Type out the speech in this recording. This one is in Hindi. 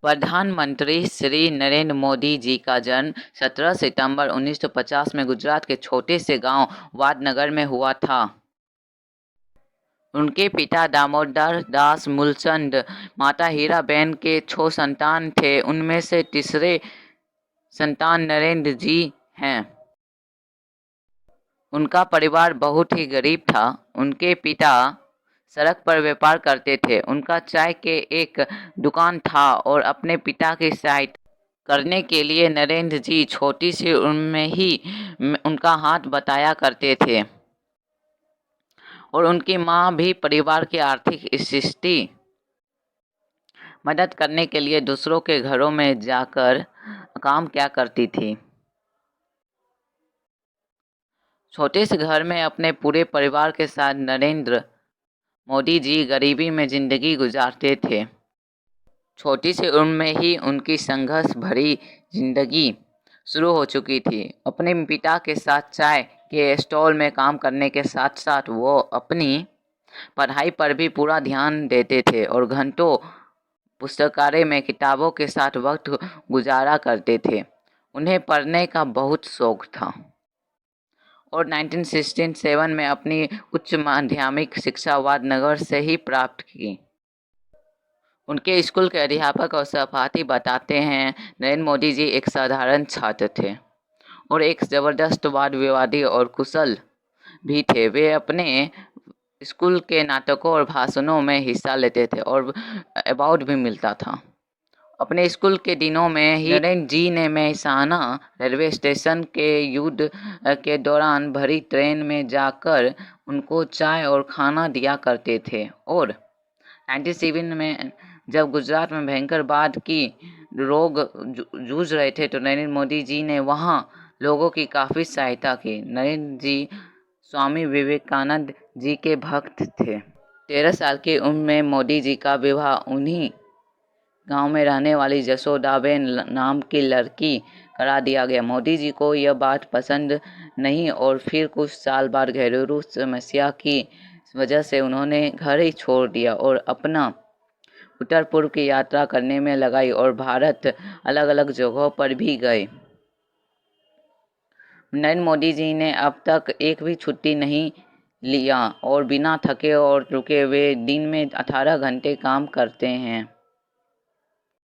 प्रधानमंत्री श्री नरेंद्र मोदी जी का जन्म 17 सितंबर 1950 में गुजरात के छोटे से गांव वादनगर में हुआ था। उनके पिता दामोदर दास मूलचंद, माता हीराबेन के 6 संतान थे। उनमें से तीसरे संतान नरेंद्र जी हैं। उनका परिवार बहुत ही गरीब था। उनके पिता सड़क पर व्यापार करते थे। उनका चाय के एक दुकान था और अपने पिता की सहायता करने के लिए नरेंद्र जी छोटी सी उम्र में ही उनका हाथ बटाया करते थे। और उनकी माँ भी परिवार की आर्थिक स्थिति मदद करने के लिए दूसरों के घरों में जाकर काम किया करती थी। छोटे से घर में अपने पूरे परिवार के साथ नरेंद्र मोदी जी गरीबी में जिंदगी गुजारते थे। छोटी सी उम्र में ही उनकी संघर्ष भरी जिंदगी शुरू हो चुकी थी। अपने पिता के साथ चाय के स्टॉल में काम करने के साथ साथ वो अपनी पढ़ाई पर भी पूरा ध्यान देते थे और घंटों पुस्तकालय में किताबों के साथ वक्त गुजारा करते थे। उन्हें पढ़ने का बहुत शौक था और 1967 में अपनी उच्च माध्यमिक शिक्षा वादनगर से ही प्राप्त की। उनके स्कूल के अध्यापक और सहपाठी बताते हैं, नरेंद्र मोदी जी एक साधारण छात्र थे और एक जबरदस्त वाद विवादी और कुशल भी थे। वे अपने स्कूल के नाटकों और भाषणों में हिस्सा लेते थे और अवार्ड भी मिलता था। अपने स्कूल के दिनों में ही नरेंद्र जी ने मेहसाना रेलवे स्टेशन के युद्ध के दौरान भरी ट्रेन में जाकर उनको चाय और खाना दिया करते थे। और 1997 में जब गुजरात में भयंकर बाढ़ की रोग जूझ रहे थे तो नरेंद्र मोदी जी ने वहां लोगों की काफ़ी सहायता की। नरेंद्र जी स्वामी विवेकानंद जी के भक्त थे। 13 साल की उम्र में मोदी जी का विवाह उन्हीं गांव में रहने वाली जसोदाबेन नाम की लड़की करा दिया गया। मोदी जी को यह बात पसंद नहीं और फिर कुछ साल बाद घरेलू समस्या की वजह से उन्होंने घर ही छोड़ दिया और अपना उत्तर पूर्व की यात्रा करने में लगाई और भारत अलग अलग जगहों पर भी गए। नरेंद्र मोदी जी ने अब तक एक भी छुट्टी नहीं लिया और बिना थके और रुके वे दिन में 18 घंटे काम करते हैं।